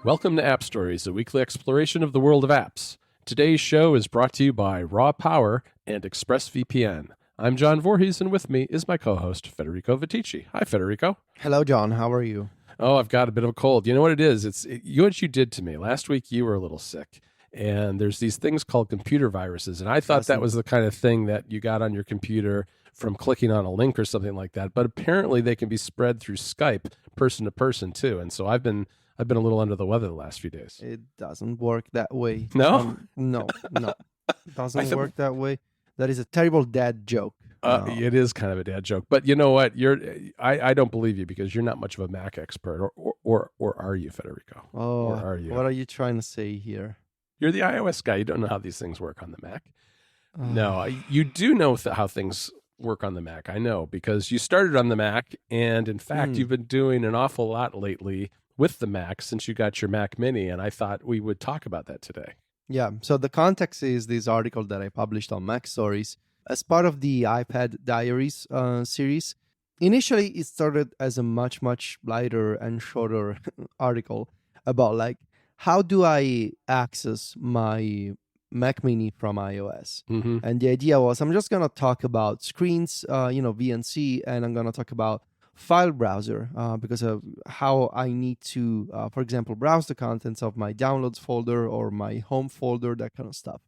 Welcome to App Stories, a weekly exploration of the world of apps. Today's show is brought to you by Raw Power and ExpressVPN. I'm John Voorhees, and with me is my co-host, Federico Vitici. Hi, Federico. Hello, John. How are you? Oh, I've got a bit of a cold. You know what it is? What you did to me. Last week, you were a little sick, and there's these things called computer viruses, and I thought that was the kind of thing that you got on your computer from clicking on a link or something like that, but apparently they can be spread through Skype, person to person, too, and so I've been a little under the weather the last few days. It doesn't work that way. No? No. It doesn't work that way. That is a terrible dad joke. No. It is kind of a dad joke, but you know what? I don't believe you because you're not much of a Mac expert, or are you, Federico? Oh, or are you? What are you trying to say here? You're the iOS guy. You don't know how these things work on the Mac. No, you do know how things work on the Mac. I know because you started on the Mac, and in fact, you've been doing an awful lot lately with the Mac since you got your Mac Mini, and I thought we would talk about that today. Yeah, so the context is this article that I published on Mac Stories as part of the iPad Diaries series. Initially, it started as a much, much lighter and shorter article about how do I access my Mac Mini from iOS? Mm-hmm. And the idea was I'm just going to talk about screens, VNC, and I'm going to talk about file browser because of how I need to, for example, browse the contents of my downloads folder or my home folder, that kind of stuff.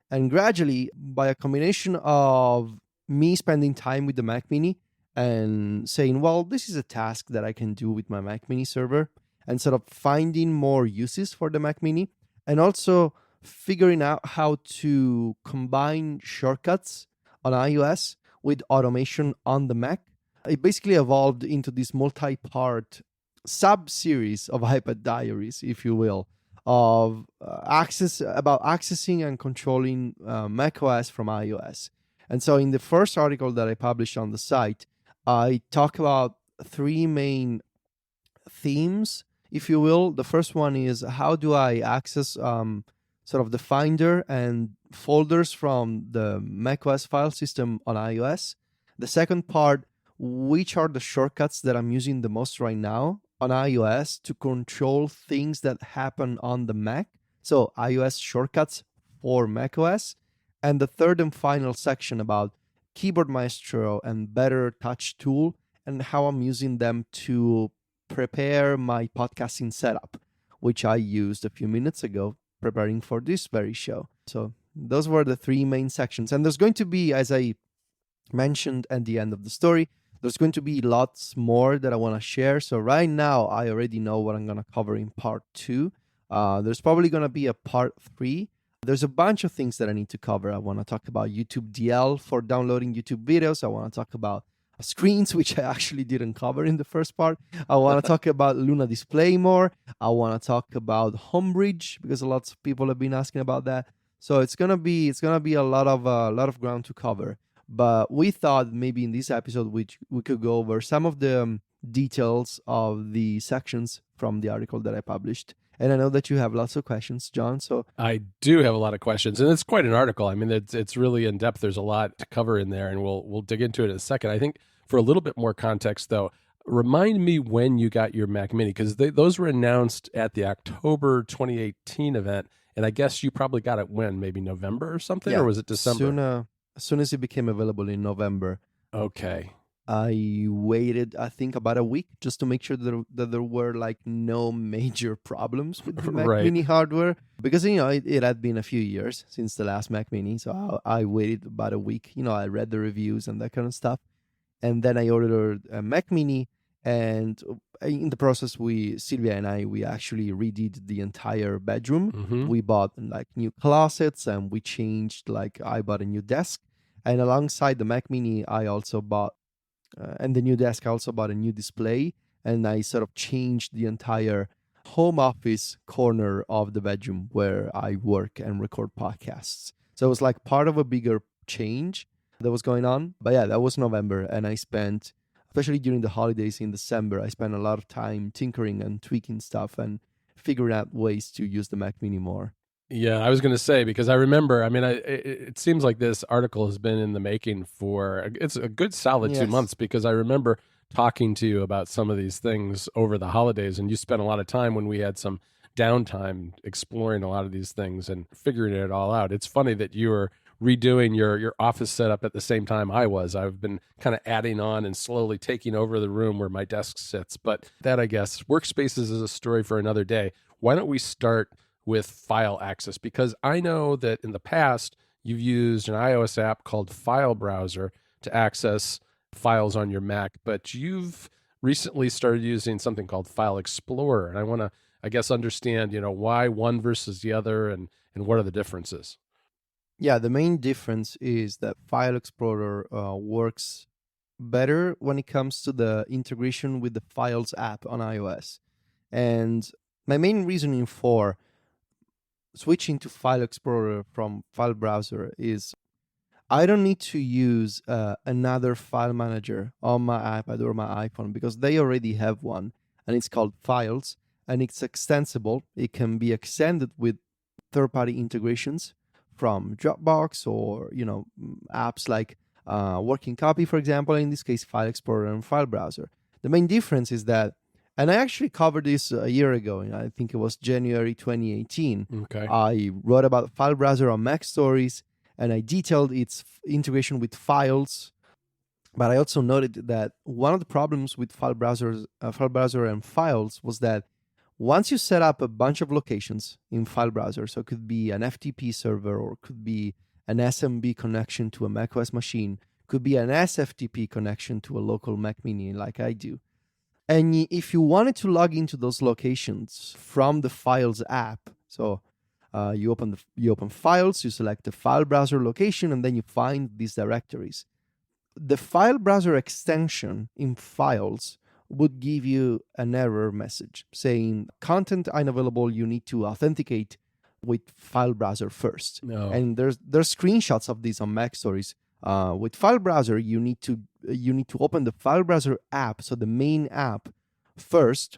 And gradually, by a combination of me spending time with the Mac Mini and saying, well, this is a task that I can do with my Mac Mini server, and sort of finding more uses for the Mac Mini, and also figuring out how to combine shortcuts on iOS with automation on the Mac, it basically evolved into this multi-part sub-series of iPad Diaries, if you will, of accessing and controlling macOS from iOS. And so in the first article that I published on the site, I talk about three main themes, if you will. The first one is how do I access sort of the Finder and folders from the macOS file system on iOS. The second part, which are the shortcuts that I'm using the most right now on iOS to control things that happen on the Mac. So iOS shortcuts for macOS. And the third and final section about Keyboard Maestro and Better Touch Tool and how I'm using them to prepare my podcasting setup, which I used a few minutes ago preparing for this very show. So those were the three main sections. And there's going to be, as I mentioned at the end of the story, there's going to be lots more that I want to share. So right now, I already know what I'm going to cover in part 2. There's probably going to be a part 3. There's a bunch of things that I need to cover. I want to talk about YouTube DL for downloading YouTube videos. I want to talk about screens, which I actually didn't cover in the first part. I want to talk about Luna Display more. I want to talk about Homebridge because lots of people have been asking about that. So it's gonna be a lot of ground to cover. But we thought maybe in this episode we could go over some of the details of the sections from the article that I published. And I know that you have lots of questions, John. So I do have a lot of questions, and it's quite an article. I mean, it's really in depth. There's a lot to cover in there, and we'll dig into it in a second. I think for a little bit more context, though, remind me when you got your Mac Mini, because those were announced at the October 2018 event, and I guess you probably got it when, maybe November or something, or was it December? As soon as it became available in November. Okay. I waited, I think, about a week just to make sure that there were no major problems with the Mac Mini hardware. Because, it had been a few years since the last Mac Mini. So I waited about a week. I read the reviews and that kind of stuff. And then I ordered a Mac Mini. And in the process, Sylvia and I actually redid the entire bedroom. Mm-hmm. We bought new closets and we changed, I bought a new desk. And alongside the Mac Mini, I also bought and the new desk, I also bought a new display, and I sort of changed the entire home office corner of the bedroom where I work and record podcasts. So it was part of a bigger change that was going on. But yeah, that was November, and I spent, especially during the holidays in December, I spent a lot of time tinkering and tweaking stuff and figuring out ways to use the Mac Mini more. Yeah, I was going to say, because I remember, it seems like this article has been in the making for, it's a good solid 2 months, because I remember talking to you about some of these things over the holidays, and you spent a lot of time when we had some downtime exploring a lot of these things and figuring it all out. It's funny that you were redoing your office setup at the same time I was. I've been kind of adding on and slowly taking over the room where my desk sits. But that, I guess, workspaces is a story for another day. Why don't we start with file access? Because I know that in the past, you've used an iOS app called File Browser to access files on your Mac, but you've recently started using something called File Explorer. And I want to, I guess, understand, why one versus the other and what are the differences? Yeah, the main difference is that File Explorer works better when it comes to the integration with the Files app on iOS. And my main reasoning for switching to File Explorer from File Browser is I don't need to use another file manager on my iPad or my iPhone because they already have one, and it's called Files, and it's extensible. It can be extended with third-party integrations from Dropbox or apps like Working Copy, for example. In this case, File Explorer and File Browser. The main difference is that, and I actually covered this a year ago. I think it was January 2018. Okay. I wrote about File Browser on Mac Stories, and I detailed its integration with Files. But I also noted that one of the problems with File Browser and Files was that once you set up a bunch of locations in File Browser, so it could be an FTP server or could be an SMB connection to a macOS machine, could be an SFTP connection to a local Mac Mini like I do. And if you wanted to log into those locations from the Files app, so you open Files, you select the File Browser location, and then you find these directories. The File Browser extension in Files would give you an error message saying content unavailable. You need to authenticate with File Browser first. No. And there's screenshots of these on Mac Stories. With File Browser, you need to open the File Browser app, so the main app first,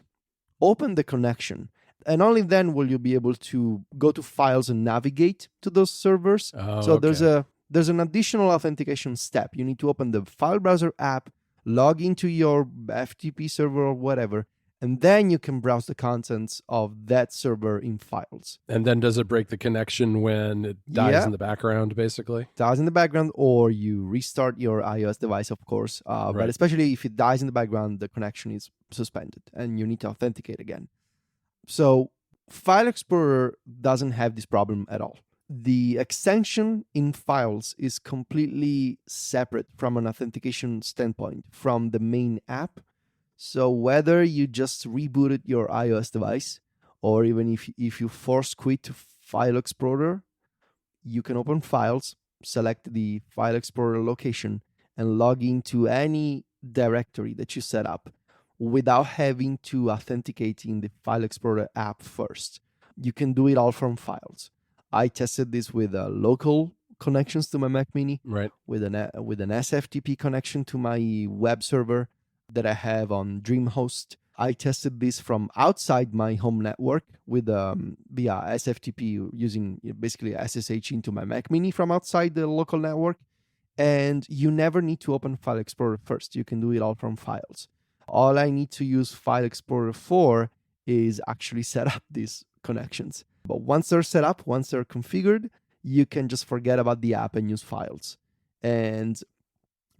open the connection, and only then will you be able to go to Files and navigate to those servers. So okay. there's an additional authentication step. You need to open the File Browser app, log into your FTP server or whatever, and then you can browse the contents of that server in Files. And then does it break the connection when it dies in the background, basically? Dies in the background, or you restart your iOS device, of course. Right. But especially if it dies in the background, the connection is suspended and you need to authenticate again. So File Explorer doesn't have this problem at all. The extension in Files is completely separate from an authentication standpoint from the main app. So whether you just rebooted your iOS device, or even if you force quit File Explorer, you can open Files, select the File Explorer location, and log into any directory that you set up without having to authenticate in the File Explorer app first. You can do it all from Files. I tested this with local connections to my Mac Mini, right, with an SFTP connection to my web server that I have on DreamHost. I tested this from outside my home network with via SFTP using basically SSH into my Mac Mini from outside the local network. And you never need to open File Explorer first. You can do it all from Files. All I need to use File Explorer for is actually set up these connections. But once they're set up, once they're configured, you can just forget about the app and use Files. And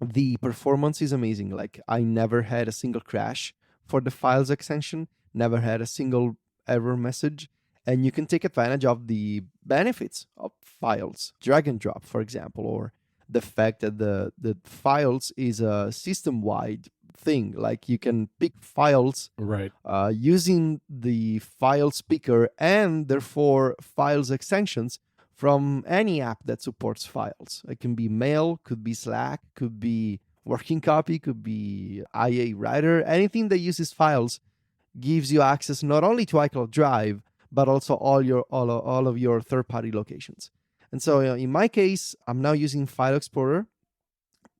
the performance is amazing. Like, I never had a single crash for the Files extension, never had a single error message. And you can take advantage of the benefits of Files, drag and drop, for example, or the fact that the Files is a system-wide thing. Like, you can pick files right, using the Files picker and therefore Files extensions from any app that supports Files. It can be Mail, could be Slack, could be Working Copy, could be IA Writer. Anything that uses Files gives you access not only to iCloud Drive, but also all of your third-party locations. And so in my case, I'm now using File Explorer,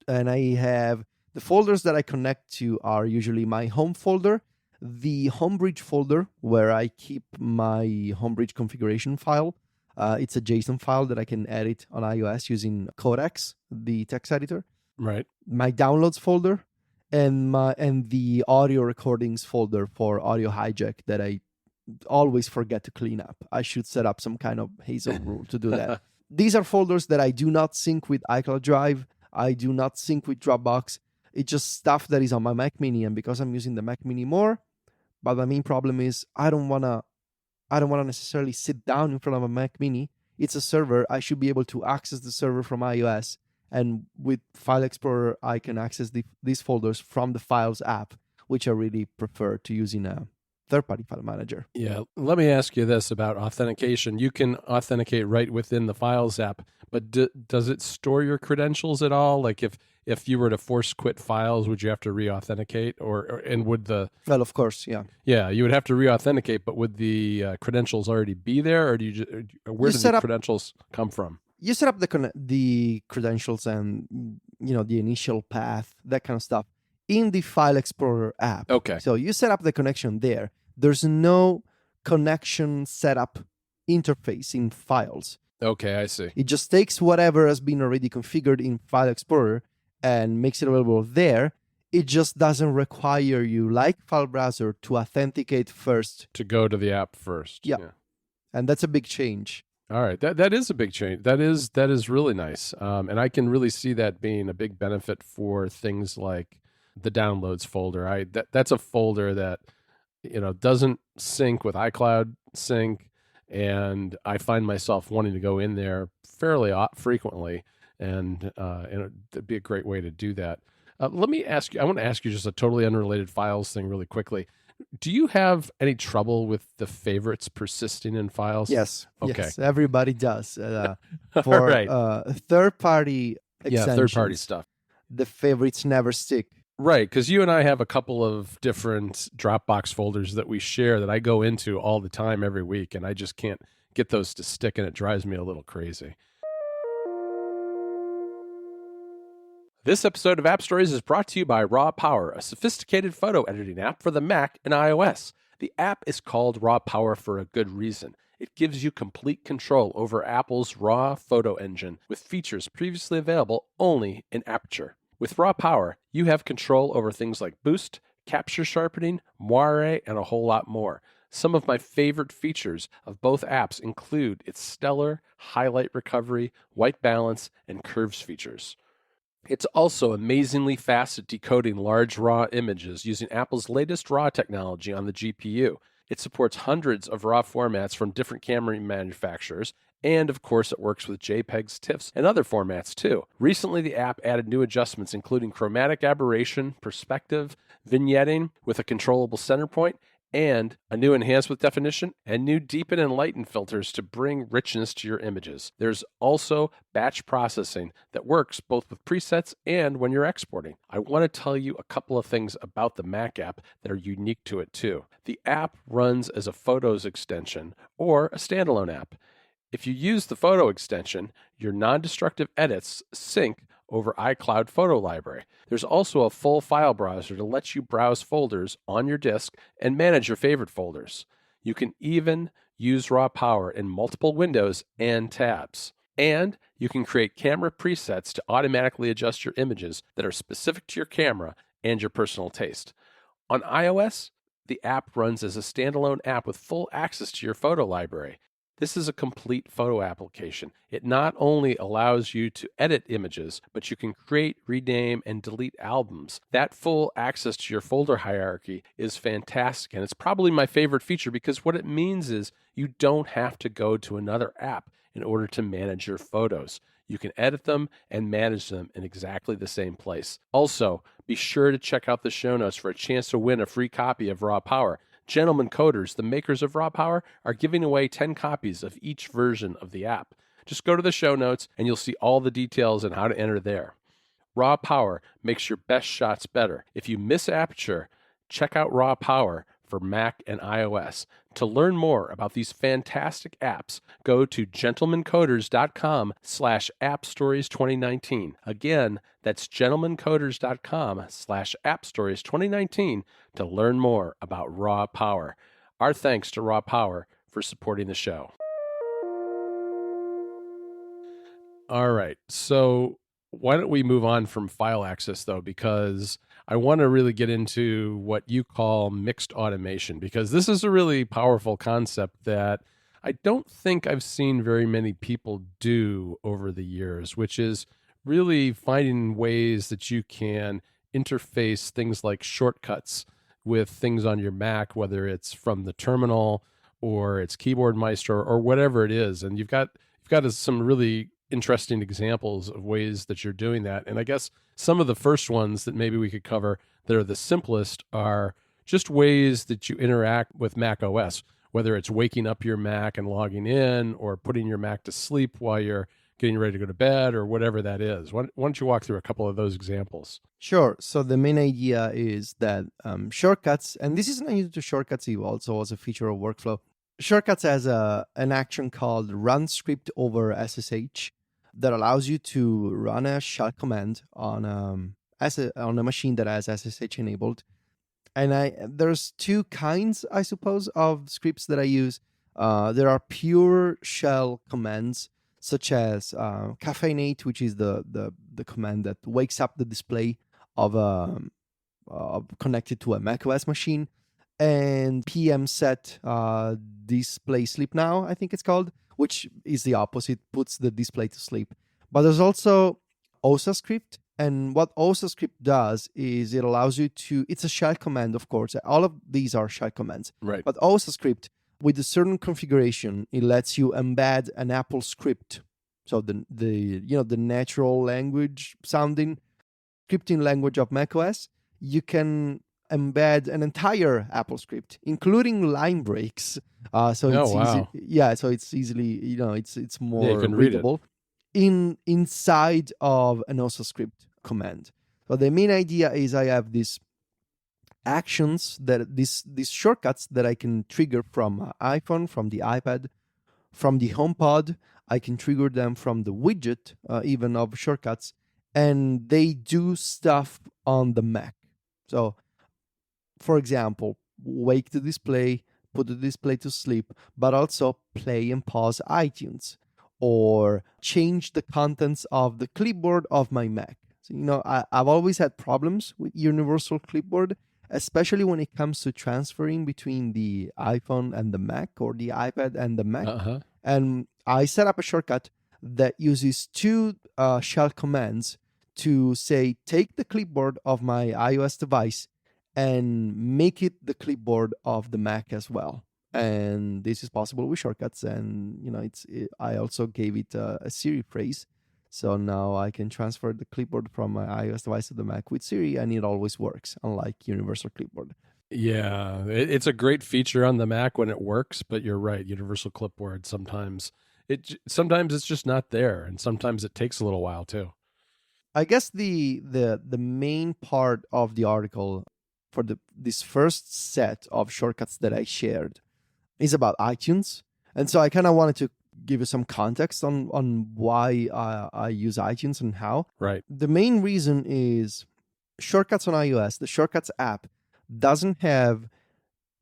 and I have the folders that I connect to are usually my home folder, the Homebridge folder where I keep my Homebridge configuration file. It's a JSON file that I can edit on iOS using Codex, the text editor. right. My downloads folder, and the audio recordings folder for Audio Hijack that I always forget to clean up. I should set up some kind of Hazel rule to do that. These are folders that I do not sync with iCloud Drive. I do not sync with Dropbox. It's just stuff that is on my Mac Mini, and because I'm using the Mac Mini more, but my main problem is I don't wanna necessarily sit down in front of a Mac Mini. It's a server. I should be able to access the server from iOS, and with File Explorer, I can access these folders from the Files app, which I really prefer to use in a third-party file manager. Yeah, let me ask you this about authentication. You can authenticate right within the Files app, but does it store your credentials at all? Like if you were to force quit Files, would you have to re-authenticate, and would the Well, of course, yeah. Yeah, you would have to re-authenticate, but would the credentials already be there, or do you just, where do the credentials come from? You set up the credentials and the initial path, that kind of stuff, in the File Explorer app. Okay. So you set up the connection there. There's no connection setup interface in Files. Okay, I see. It just takes whatever has been already configured in File Explorer and makes it available there. It just doesn't require you, like File Browser, to authenticate first. To go to the app first. Yeah. And that's a big change. All right, that is a big change. That is really nice, and I can really see that being a big benefit for things like the downloads folder. That's a folder that doesn't sync with iCloud Sync, and I find myself wanting to go in there fairly frequently, and it'd be a great way to do that. Let me ask you. I want to ask you just a totally unrelated Files thing really quickly. Do you have any trouble with the favorites persisting in Files? Yes. Okay. Yes, everybody does. For right. Third-party extensions, Yeah, third-party stuff. The favorites never stick. Right, because you and I have a couple of different Dropbox folders that we share that I go into all the time every week, and I just can't get those to stick, and it drives me a little crazy. This episode of App Stories is brought to you by Raw Power, a sophisticated photo editing app for the Mac and iOS. The app is called Raw Power for a good reason. It gives you complete control over Apple's Raw photo engine with features previously available only in Aperture. With Raw Power, you have control over things like boost, capture sharpening, moire, and a whole lot more. Some of my favorite features of both apps include its stellar highlight recovery, white balance, and curves features. It's also amazingly fast at decoding large RAW images using Apple's latest RAW technology on the GPU. It supports hundreds of RAW formats from different camera manufacturers, and of course it works with JPEGs, TIFFs, and other formats too. Recently the app added new adjustments including chromatic aberration, perspective, vignetting with a controllable center point, and a new enhance with definition and new deepen and lighten filters to bring richness to your images. There's also batch processing that works both with presets and when you're exporting. I want to tell you a couple of things about the Mac app that are unique to it too. The app runs as a Photos extension or a standalone app. If you use the photo extension, your non-destructive edits sync over iCloud Photo Library. There's also a full file browser to let you browse folders on your disk and manage your favorite folders. You can even use Raw Power in multiple windows and tabs. And you can create camera presets to automatically adjust your images that are specific to your camera and your personal taste. On iOS, the app runs as a standalone app with full access to your photo library. This is a complete photo application. It not only allows you to edit images, but you can create, rename, and delete albums. That full access to your folder hierarchy is fantastic, and it's probably my favorite feature because what it means is you don't have to go to another app in order to manage your photos. You can edit them and manage them in exactly the same place. Also, be sure to check out the show notes for a chance to win a free copy of Raw Power. Gentlemen Coders, the makers of Raw Power, are giving away 10 copies of each version of the app. Just go to the show notes and you'll see all the details and how to enter there. Raw Power makes your best shots better. If you miss Aperture, check out Raw Power for Mac and iOS. To learn more about these fantastic apps, go to gentlemencoders.com/appstories2019. Again, that's gentlemencoders.com/appstories2019 to learn more about Raw Power. Our thanks to Raw Power for supporting the show. All right, so why don't we move on from file access, though, because I want to really get into what you call mixed automation, because this is a really powerful concept that I don't think I've seen very many people do over the years, which is really finding ways that you can interface things like shortcuts with things on your Mac, whether it's from the terminal or it's Keyboard Maestro or whatever it is. And you've got some really interesting examples of ways that you're doing that. And I guess some of the first ones that maybe we could cover that are the simplest are just ways that you interact with Mac OS, whether it's waking up your Mac and logging in or putting your Mac to sleep while you're getting ready to go to bed or whatever that is. Why don't you walk through a couple of those examples? Sure. So the main idea is that shortcuts, and this is not unique to shortcuts, it also was a feature of workflow. Shortcuts has an action called run script over SSH that allows you to run a shell command on a machine that has SSH enabled. And there's two kinds, I suppose, of scripts that I use. There are pure shell commands, such as caffeinate, which is the command that wakes up the display of connected to a macOS machine, and PM set display sleep now, I think it's called, which is the opposite, puts the display to sleep. But there's also OSA script, and what OSA script does is it allows you to, it's a shell command, of course. All of these are shell commands. Right. But OSA script, with a certain configuration, it lets you embed an Apple script. So the natural language sounding scripting language of macOS, you can embed an entire Apple script, including line breaks. So it's wow. easy. Yeah, so it's easily, it's more you can read it. readable inside of an OSA script command. So the main idea is I have these actions that these shortcuts that I can trigger from iPhone, from the iPad, from the HomePod. I can trigger them from the widget, even of shortcuts, and they do stuff on the Mac. So, for example, wake the display, put the display to sleep, but also play and pause iTunes, or change the contents of the clipboard of my Mac. So, I've always had problems with Universal Clipboard, especially when it comes to transferring between the iPhone and the Mac, or the iPad and the Mac. Uh-huh. And I set up a shortcut that uses two shell commands to say, take the clipboard of my iOS device and make it the clipboard of the Mac as well. And this is possible with shortcuts. And, I also gave it a Siri phrase. So now I can transfer the clipboard from my iOS device to the Mac with Siri, and it always works, unlike Universal Clipboard. Yeah, it's a great feature on the Mac when it works, but you're right, Universal Clipboard sometimes it's just not there, and sometimes it takes a little while too. I guess the main part of the article for this first set of shortcuts that I shared is about iTunes, and so I kind of wanted to give you some context on why I use iTunes and how. Right. The main reason is shortcuts on iOS. The Shortcuts app doesn't have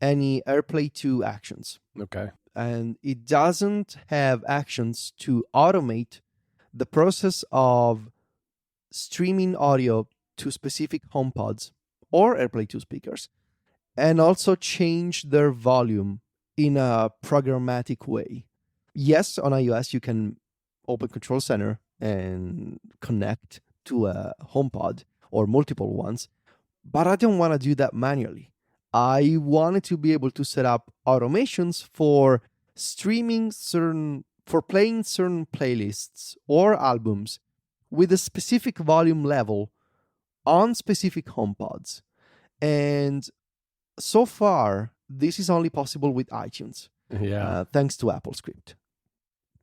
any AirPlay 2 actions. Okay. And it doesn't have actions to automate the process of streaming audio to specific HomePods or AirPlay 2 speakers, and also change their volume in a programmatic way. Yes, on iOS, you can open Control Center and connect to a HomePod or multiple ones, but I don't want to do that manually. I wanted to be able to set up automations for playing certain playlists or albums with a specific volume level on specific HomePods. And so far, this is only possible with iTunes. Yeah. Thanks to Apple Script.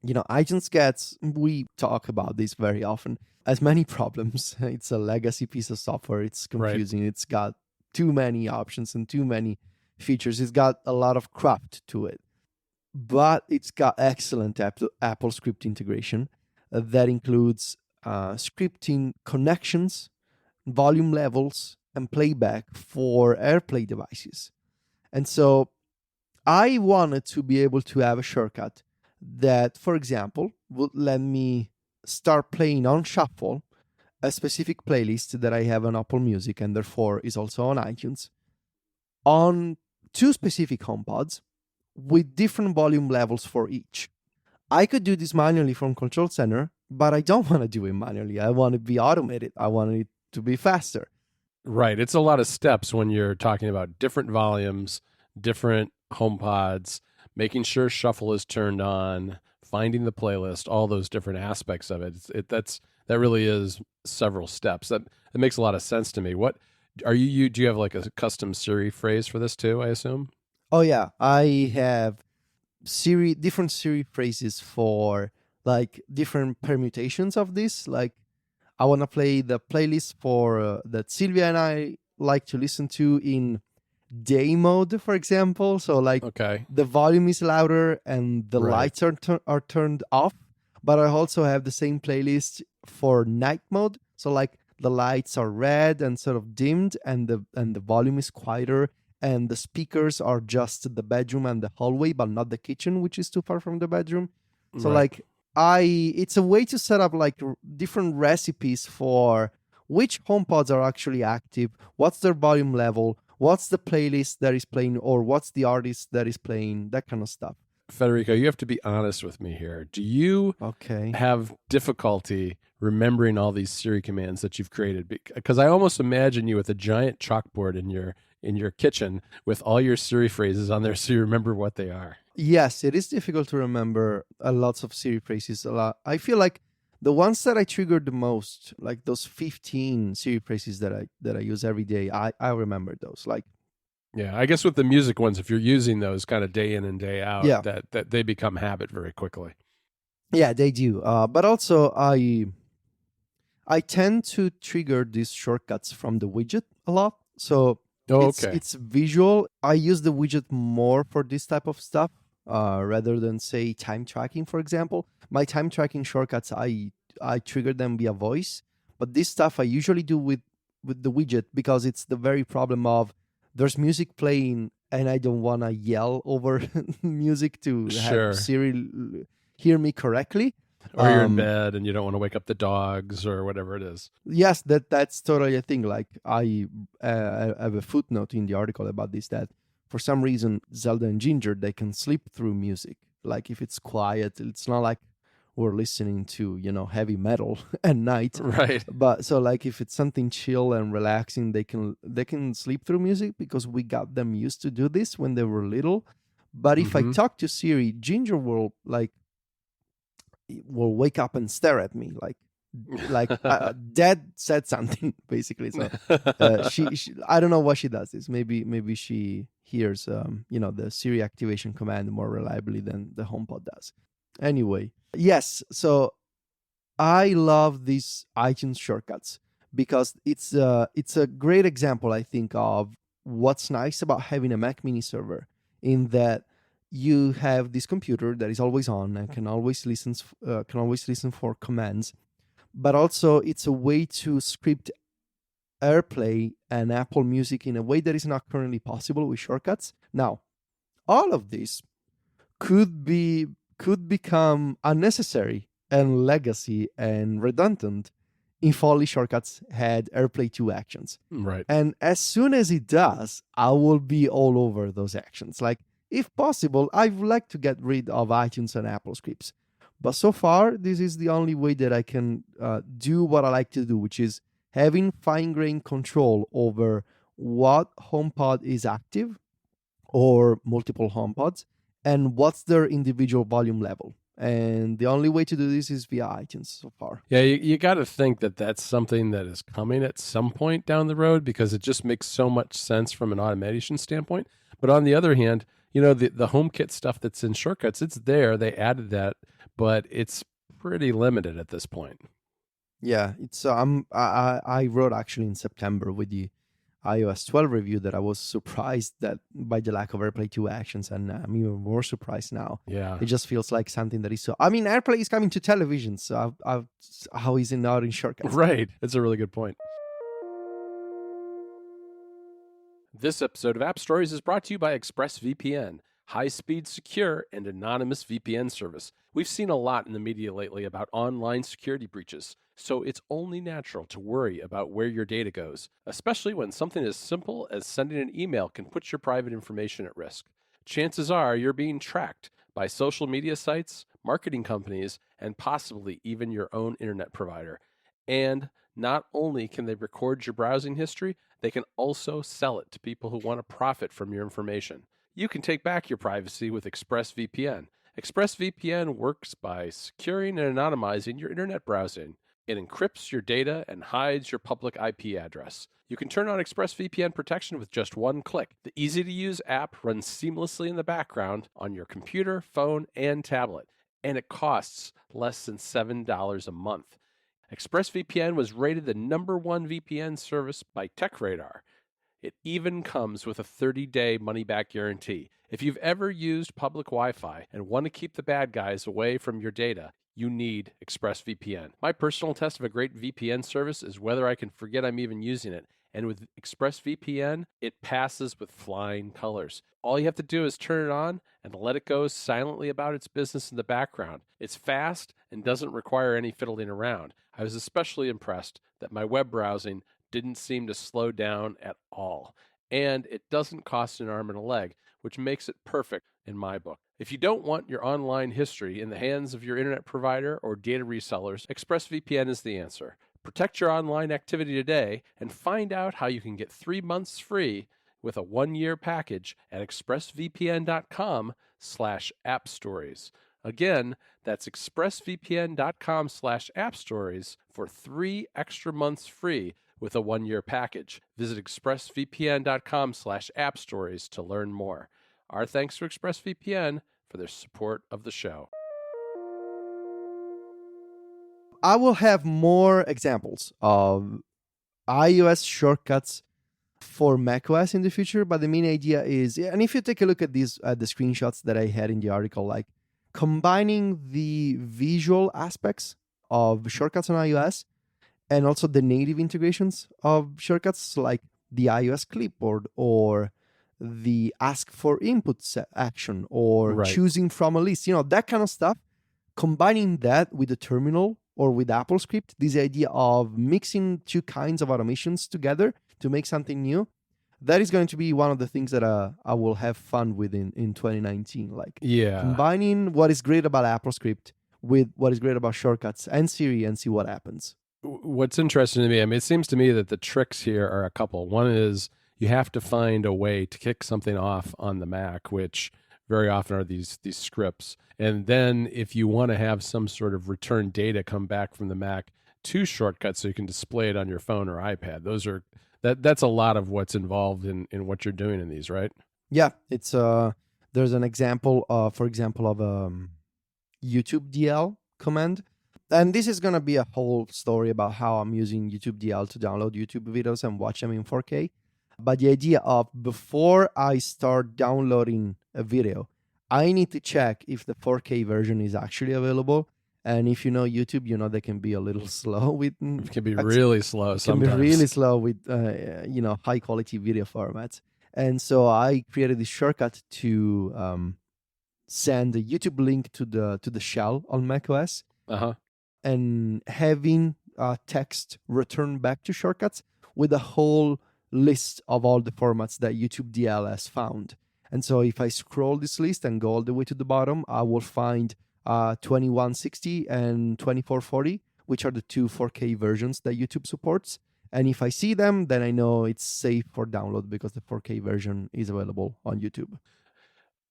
iTunes we talk about this very often, as many problems. It's a legacy piece of software. It's confusing. Right. It's got too many options and too many features. It's got a lot of craft to it. But it's got excellent Apple Script integration that includes scripting connections, volume levels, and playback for AirPlay devices. And so I wanted to be able to have a shortcut that, for example, would let me start playing on shuffle a specific playlist that I have on Apple Music and therefore is also on iTunes on two specific HomePods with different volume levels for each. I could do this manually from Control Center, but I don't want to do it manually. I want to be automated. I want it to be faster. Right. It's a lot of steps when you're talking about different volumes, different HomePods, making sure shuffle is turned on, finding the playlist, all those different aspects of it. That really is several steps. That makes a lot of sense to me. What are you do you have like a custom Siri phrase for this too, I assume? Oh yeah, I have different Siri phrases for like different permutations of this. Like I want to play the playlist for that Sylvia and I like to listen to in day mode, for example. So like Okay. the volume is louder and the Right. lights are turned off. But I also have the same playlist for night mode. So like the lights are red and sort of dimmed, and the volume is quieter, and the speakers are just the bedroom and the hallway, but not the kitchen, which is too far from the bedroom. So Right. like it's a way to set up like different recipes for which HomePods are actually active, what's their volume level, what's the playlist that is playing, or what's the artist that is playing, that kind of stuff. Federico, you have to be honest with me here. Do you Okay. have difficulty remembering all these Siri commands that you've created? Because I almost imagine you with a giant chalkboard in your kitchen with all your Siri phrases on there so you remember what they are. Yes, it is difficult to remember lots of Siri phrases. A lot. I feel like the ones that I triggered the most, like those 15 Siri phrases that I use every day, I remember those. Like Yeah, I guess with the music ones, if you're using those kind of day in and day out, Yeah. that they become habit very quickly. yeah, they do. But also I tend to trigger these shortcuts from the widget a lot. So Oh, it's okay. it's visual. I use the widget more for this type of stuff rather than say time tracking, for example. My time tracking shortcuts, I trigger them via voice, but this stuff I usually do with the widget because it's the very problem of there's music playing and I don't want to yell over music to Sure. have Siri hear me correctly. Or you're in bed and you don't want to wake up the dogs or whatever it is. Yes, that's totally a thing. Like I have a footnote in the article about this that for some reason Zelda and Ginger they can sleep through music. Like if it's quiet, it's not like we're listening to heavy metal at night. Right. But so like if it's something chill and relaxing, they can sleep through music because we got them used to do this when they were little. But if I Mhm. talk to Siri, Ginger will wake up and stare at me like dad said something basically. So she I don't know why she does this. Maybe she hears the Siri activation command more reliably than the HomePod does. Anyway, yes, so I love these iTunes shortcuts because it's a great example, I think, of what's nice about having a Mac Mini server in that you have this computer that is always on and can always listen for commands, but also it's a way to script AirPlay and Apple Music in a way that is not currently possible with shortcuts. Now, all of this could become unnecessary and legacy and redundant if only shortcuts had AirPlay 2 actions. Right. And as soon as it does, I will be all over those actions. Like, if possible, I would like to get rid of iTunes and Apple scripts. But so far, this is the only way that I can do what I like to do, which is having fine-grained control over what HomePod is active or multiple HomePods and what's their individual volume level. And the only way to do this is via iTunes so far. Yeah, you got to think that that's something that is coming at some point down the road because it just makes so much sense from an automation standpoint. But on the other hand, the HomeKit stuff that's in shortcuts, it's there. They added that, but it's pretty limited at this point. Yeah, it's I wrote actually in September with the iOS 12 review that I was surprised that by the lack of AirPlay 2 actions, and I'm even more surprised now. Yeah. It just feels like something that is so. I mean, AirPlay is coming to television, so how is it not in shortcuts? Right. That's a really good point. This episode of App Stories is brought to you by ExpressVPN. high-speed, secure, and anonymous VPN service. We've seen a lot in the media lately about online security breaches, so it's only natural to worry about where your data goes, especially when something as simple as sending an email can put your private information at risk. Chances are you're being tracked by social media sites, marketing companies, and possibly even your own internet provider. And not only can they record your browsing history, they can also sell it to people who want to profit from your information. You can take back your privacy with ExpressVPN. ExpressVPN works by securing and anonymizing your internet browsing. It encrypts your data and hides your public IP address. You can turn on ExpressVPN protection with just one click. The easy-to-use app runs seamlessly in the background on your computer, phone, and tablet, and it costs less than $7 a month. ExpressVPN was rated the #1 VPN service by TechRadar. It even comes with a 30-day money-back guarantee. If you've ever used public Wi-Fi and want to keep the bad guys away from your data, you need ExpressVPN. My personal test of a great VPN service is whether I can forget I'm even using it. And with ExpressVPN, it passes with flying colors. All you have to do is turn it on and let it go silently about its business in the background. It's fast and doesn't require any fiddling around. I was especially impressed that my web browsing didn't seem to slow down at all. And it doesn't cost an arm and a leg, which makes it perfect in my book. If you don't want your online history in the hands of your internet provider or data resellers, ExpressVPN is the answer. Protect your online activity today and find out how you can get 3 months free with a 1-year package at expressvpn.com/appstories. Again, that's expressvpn.com/appstories for 3 extra months free with a 1-year package. Visit expressvpn.com/appstories to learn more. Our thanks to ExpressVPN for their support of the show. I will have more examples of iOS shortcuts for macOS in the future, but the main idea is, and if you take a look at these the screenshots that I had in the article, like combining the visual aspects of shortcuts on iOS and also the native integrations of shortcuts like the iOS clipboard or the ask for inputs action or choosing from a list, that kind of stuff. Combining that with the terminal or with AppleScript, this idea of mixing two kinds of automations together to make something new, that is going to be one of the things that I will have fun with in 2019. Like combining what is great about AppleScript with what is great about shortcuts and Siri and see what happens. What's interesting to me, it seems to me that the tricks here are a couple. One is you have to find a way to kick something off on the Mac, which very often are these scripts. And then if you want to have some sort of return data come back from the Mac to shortcuts so you can display it on your phone or iPad, that's a lot of what's involved in what you're doing in these, right? Yeah, it's there's an example, for example, of YouTube DL command. And this is going to be a whole story about how I'm using YouTube DL to download YouTube videos and watch them in 4K. But the idea of before I start downloading a video, I need to check if the 4K version is actually available. And if you know YouTube, they can be a little slow with. It can be really slow sometimes. Can be really slow with high quality video formats. And so I created this shortcut to send a YouTube link to the shell on macOS, and having text return back to shortcuts with a whole list of all the formats that YouTube DL has found. And so if I scroll this list and go all the way to the bottom, I will find 2160 and 2440, which are the two 4K versions that YouTube supports. And if I see them, then I know it's safe for download because the 4K version is available on YouTube.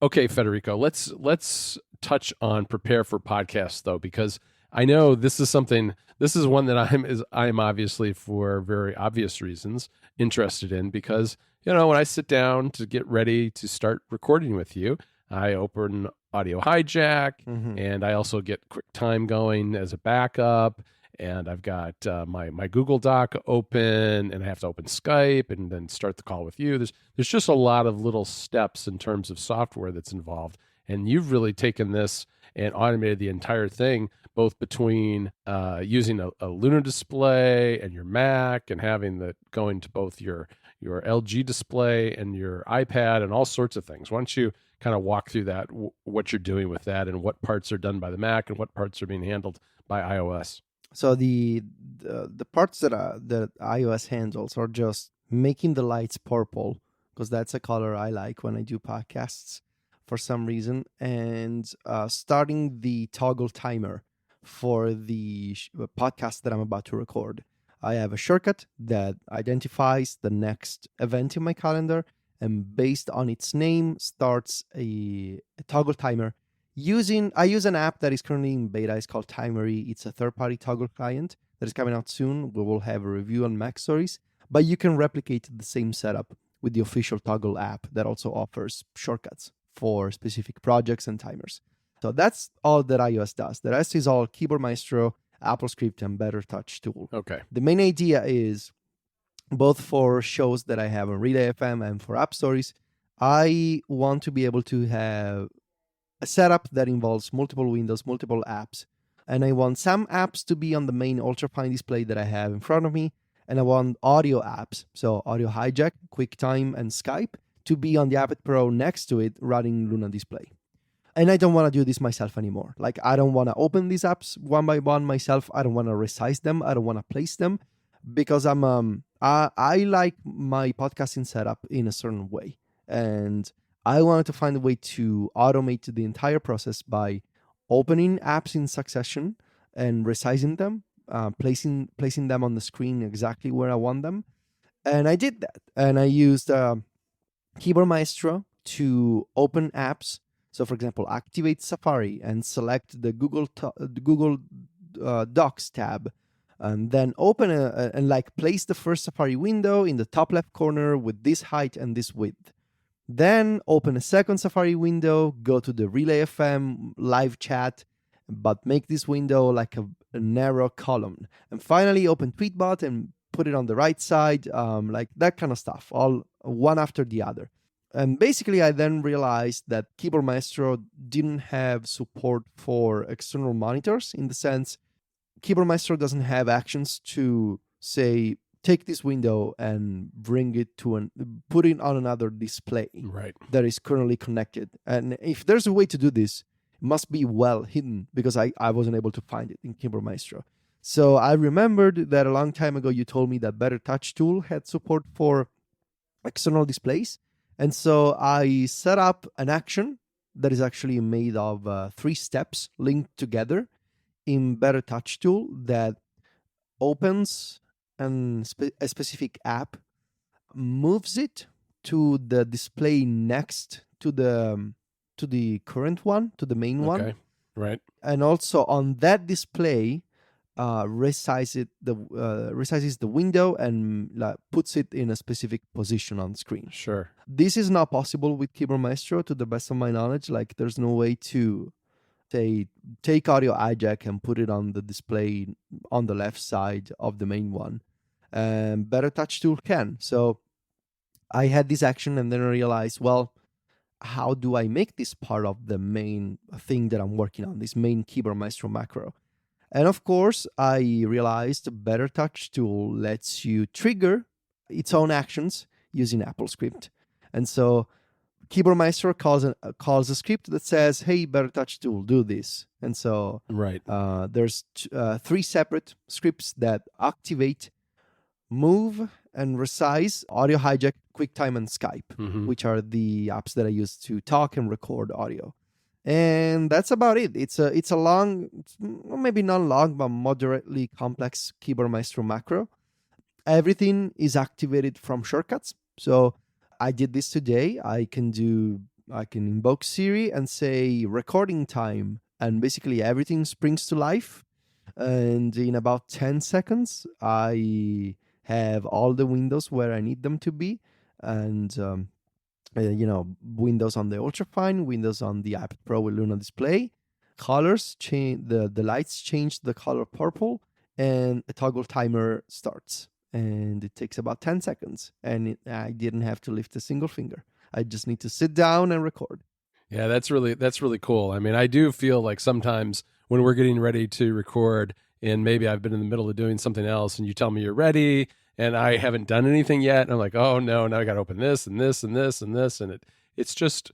Okay, Federico, let's touch on prepare for podcasts though, because I know this is one that I'm obviously, for very obvious reasons, interested in, because when I sit down to get ready to start recording with you, I open Audio Hijack, and I also get QuickTime going as a backup, and I've got my Google Doc open, and I have to open Skype and then start the call with you. There's just a lot of little steps in terms of software that's involved, and you've really taken this and automated the entire thing, both between using a Luna display and your Mac, and having that going to both your your LG display and your iPad and all sorts of things. Why don't you kind of walk through that, what you're doing with that, and what parts are done by the Mac and what parts are being handled by iOS? So the parts that iOS handles are just making the lights purple, because that's a color I like when I do podcasts for some reason, and starting the toggle timer for the podcast that I'm about to record. I have a shortcut that identifies the next event in my calendar, and based on its name starts a toggle timer. I use an app that is currently in beta. It's called Timery. It's a third-party toggle client that is coming out soon. We will have a review on Mac Stories, but you can replicate the same setup with the official toggle app that also offers shortcuts for specific projects and timers. So that's all that iOS does. The rest is all Keyboard Maestro, AppleScript, and Better Touch Tool. Okay. The main idea is, both for shows that I have on Relay FM and for App Stories, I want to be able to have a setup that involves multiple windows, multiple apps, and I want some apps to be on the main ultrafine display that I have in front of me, and I want audio apps, so Audio Hijack, QuickTime, and Skype, to be on the iPad Pro next to it running Luna Display. And I don't want to do this myself anymore. Like, I don't want to open these apps one by one myself. I don't want to resize them. I don't want to place them, because I like my podcasting setup in a certain way, and I wanted to find a way to automate the entire process by opening apps in succession and resizing them, placing them on the screen exactly where I want them. And I did that. And I used Keyboard Maestro to open apps. So, for example, activate Safari and select the Google Docs tab, and then open and place the first Safari window in the top left corner with this height and this width. Then open a second Safari window, go to the Relay FM live chat, but make this window like a narrow column. And finally open Tweetbot and put it on the right side, like that kind of stuff, all one after the other. And basically I then realized that Keyboard Maestro didn't have support for external monitors, in the sense Keyboard Maestro doesn't have actions to say, take this window and bring it to put it on another display that is currently connected. And if there's a way to do this, it must be well hidden, because I wasn't able to find it in Keyboard Maestro. So I remembered that a long time ago you told me that Better Touch Tool had support for external displays. And so I set up an action that is actually made of 3 steps linked together in Better Touch Tool that opens a specific app, moves it to the display next to the current one, to the main one. Right. And also on that display, resizes the window and puts it in a specific position on screen. Sure. This is not possible with Keyboard Maestro, to the best of my knowledge. Like, there's no way to say, take Audio Hijack and put it on the display on the left side of the main one. Better Touch Tool can. So I had this action, and then I realized, well, how do I make this part of the main thing that I'm working on, this main Keyboard Maestro macro? And of course, I realized Better Touch Tool lets you trigger its own actions using AppleScript. And so Keyboard Maestro calls a script that says, hey, Better Touch Tool, do this. And so there's 3 separate scripts that activate, move, and resize Audio Hijack, QuickTime, and Skype, which are the apps that I use to talk and record audio. And that's about it. It's a long, well, maybe not long, but moderately complex Keyboard Maestro macro. Everything is activated from shortcuts. So I did this today. I can invoke Siri and say recording time, and basically everything springs to life. And in about 10 seconds, I have all the windows where I need them to be. And windows on the ultrafine, windows on the iPad Pro with Luna Display, colors change, the lights change the color purple, and a toggle timer starts. And it takes about 10 seconds, and I didn't have to lift a single finger. I just need to sit down and record. Yeah, that's really cool. I mean, I do feel like sometimes when we're getting ready to record, and maybe I've been in the middle of doing something else, and you tell me you're ready, and I haven't done anything yet. And I'm like, oh no, now I got to open this and this and this and this, and it's just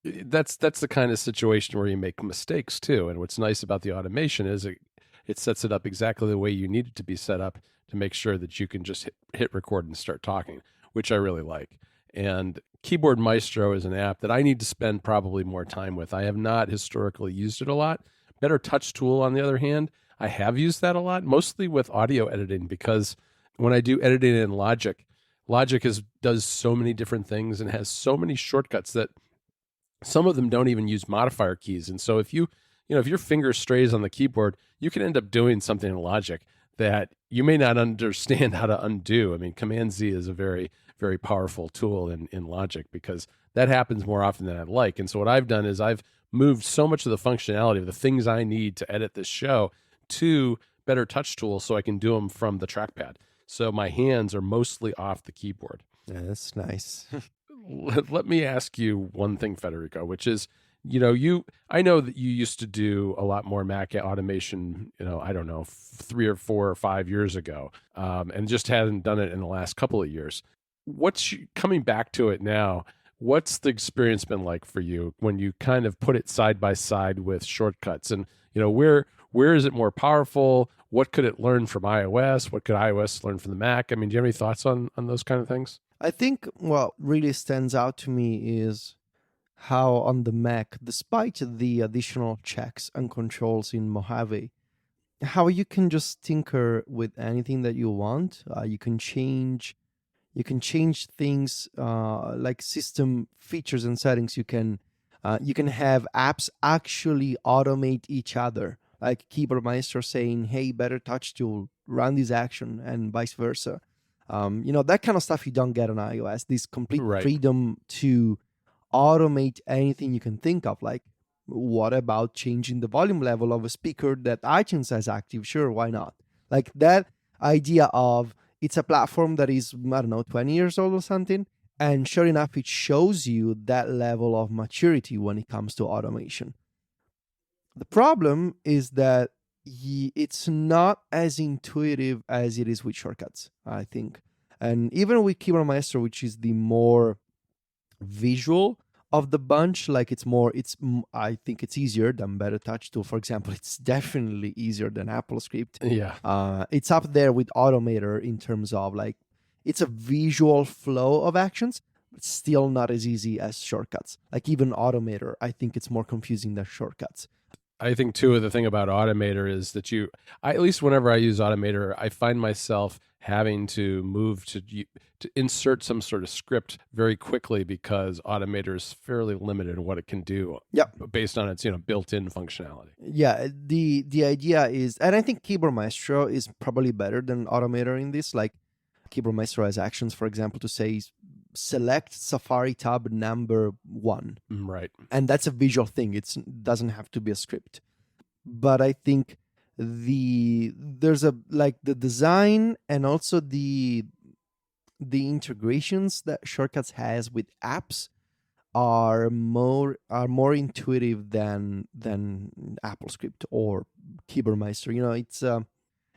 that's the kind of situation where you make mistakes too. And what's nice about the automation is it sets it up exactly the way you need it to be set up to make sure that you can just hit record and start talking, which I really like. And Keyboard Maestro is an app that I need to spend probably more time with. I have not historically used it a lot. Better Touch Tool, on the other hand, I have used that a lot, mostly with audio editing, because when I do editing in Logic, does so many different things and has so many shortcuts that some of them don't even use modifier keys. And so if if your finger strays on the keyboard, you can end up doing something in Logic that you may not understand how to undo. I mean, Command Z is a very, very powerful tool in Logic, because that happens more often than I'd like. And so what I've done is I've moved so much of the functionality of the things I need to edit this show to Better Touch Tool so I can do them from the trackpad. So my hands are mostly off the keyboard. Yeah, that's nice. Let me ask you one thing, Federico, which is, I know that you used to do a lot more Mac automation, I don't know, 3 or 4 or 5 years ago, and just hadn't done it in the last couple of years. Coming back to it now, what's the experience been like for you when you kind of put it side by side with shortcuts? And, where is it more powerful? What could it learn from iOS? What could iOS learn from the Mac? I mean, do you have any thoughts on those kind of things? I think what really stands out to me is how on the Mac, despite the additional checks and controls in Mojave, how you can just tinker with anything that you want. You can change things like system features and settings. You can have apps actually automate each other, like Keyboard Maestro saying, "Hey, Better Touch Tool, run this action," and vice versa. That kind of stuff you don't get on iOS. This complete Right. freedom to automate anything you can think of. Like, what about changing the volume level of a speaker that iTunes has active? Sure, why not? Like that idea of it's a platform that is, I don't know, 20 years old or something. And sure enough, it shows you that level of maturity when it comes to automation. The problem is that it's not as intuitive as it is with shortcuts, I think. And even with Keyboard Maestro, which is the more visual of the bunch, like I think it's easier than Better Touch Tool. For example, it's definitely easier than AppleScript. Yeah. It's up there with Automator in terms of like, it's a visual flow of actions, but still not as easy as shortcuts. Like even Automator, I think it's more confusing than shortcuts. I think too, the thing about Automator is that at least whenever I use Automator, I find myself having to move to insert some sort of script very quickly, because Automator is fairly limited in what it can do. Yep. Based on its built-in functionality. Yeah, the idea is, and I think Keyboard Maestro is probably better than Automator in this. Like Keyboard Maestro has actions, for example, to say select Safari tab number 1. Right. And that's a visual thing. It doesn't have to be a script. But I think there's the design and also the integrations that Shortcuts has with apps are more intuitive than AppleScript or Keyboard Maestro.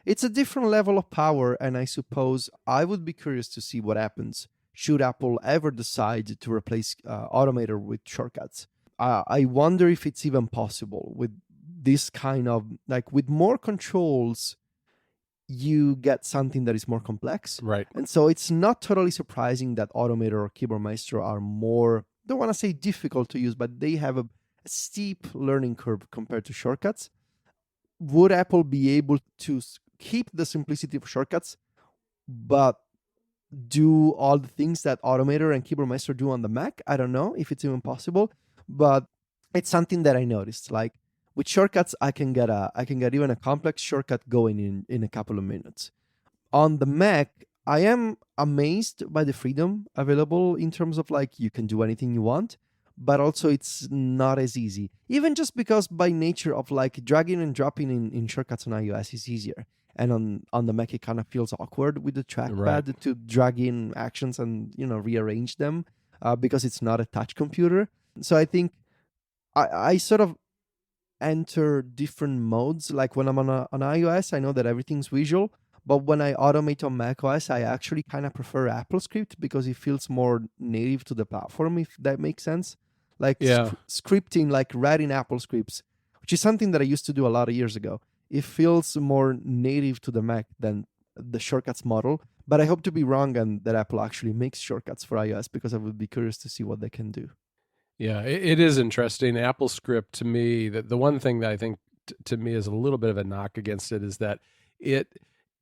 It's a different level of power, and I suppose I would be curious to see what happens should Apple ever decide to replace Automator with Shortcuts. I wonder if it's even possible with this kind of, like, with more controls, you get something that is more complex. Right. And so it's not totally surprising that Automator or Keyboard Maestro are more, don't want to say difficult to use, but they have a steep learning curve compared to Shortcuts. Would Apple be able to keep the simplicity of Shortcuts, but do all the things that Automator and Keyboard Maestro do on the Mac? I don't know if it's even possible, but it's something that I noticed. Like with Shortcuts, I can get even a complex shortcut going in a couple of minutes. On the Mac, I am amazed by the freedom available in terms of like you can do anything you want, but also it's not as easy. Even just because by nature of like dragging and dropping in Shortcuts on iOS is easier. And on the Mac, it kind of feels awkward with the trackpad to drag in actions and rearrange them because it's not a touch computer. So I think I sort of enter different modes. Like when I'm on iOS, I know that everything's visual, But when I automate on macOS, I actually kind of prefer AppleScript because it feels more native to the platform, if that makes sense. Like Yeah. scripting, like writing Apple scripts, which is something that I used to do a lot of years ago. It feels more native to the Mac than the shortcuts model. But I hope to be wrong and that Apple actually makes shortcuts for iOS, because I would be curious to see what they can do. Yeah, it is interesting. AppleScript, to me, the one thing that I think to me is a little bit of a knock against it is that it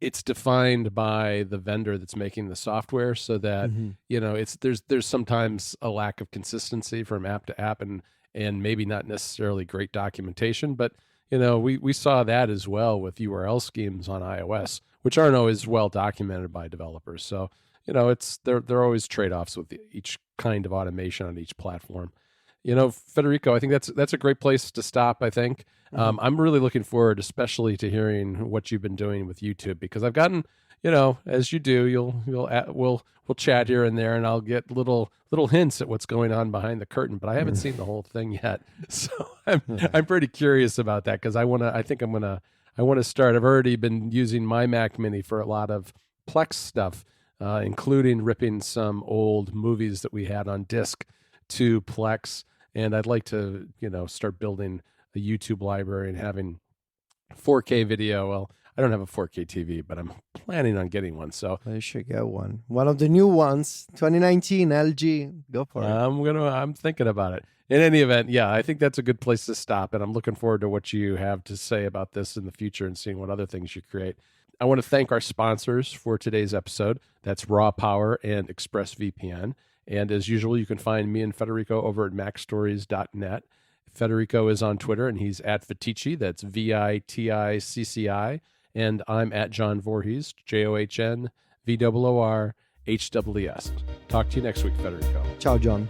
it's defined by the vendor that's making the software, so that Mhm. it's there's sometimes a lack of consistency from app to app, and maybe not necessarily great documentation. But we saw that as well with URL schemes on iOS, which aren't always well documented by developers. So it's there are always trade-offs with each kind of automation on each platform. Federico, I think that's a great place to stop, I think. Mhm. I'm really looking forward, especially to hearing what you've been doing with YouTube, because I've gotten, as you do, we'll chat here and there, and I'll get little hints at what's going on behind the curtain, but I haven't seen the whole thing yet. So I'm pretty curious about that, because I want to start. I've already been using my Mac Mini for a lot of Plex stuff, including ripping some old movies that we had on disc to Plex. And I'd like to, start building a YouTube library and having 4K video. Well, I don't have a 4K TV, but I'm planning on getting one. So I should get one. One of the new ones, 2019 LG. Go for it. I'm thinking about it. In any event, yeah, I think that's a good place to stop. And I'm looking forward to what you have to say about this in the future and seeing what other things you create. I want to thank our sponsors for today's episode. That's Raw Power and ExpressVPN. And as usual, you can find me and Federico over at macstories.net. Federico is on Twitter, and he's at Viticci. That's VITICCI. And I'm at John Voorhees, JOHNVOORHWS. Talk to you next week, Federico. Ciao, John.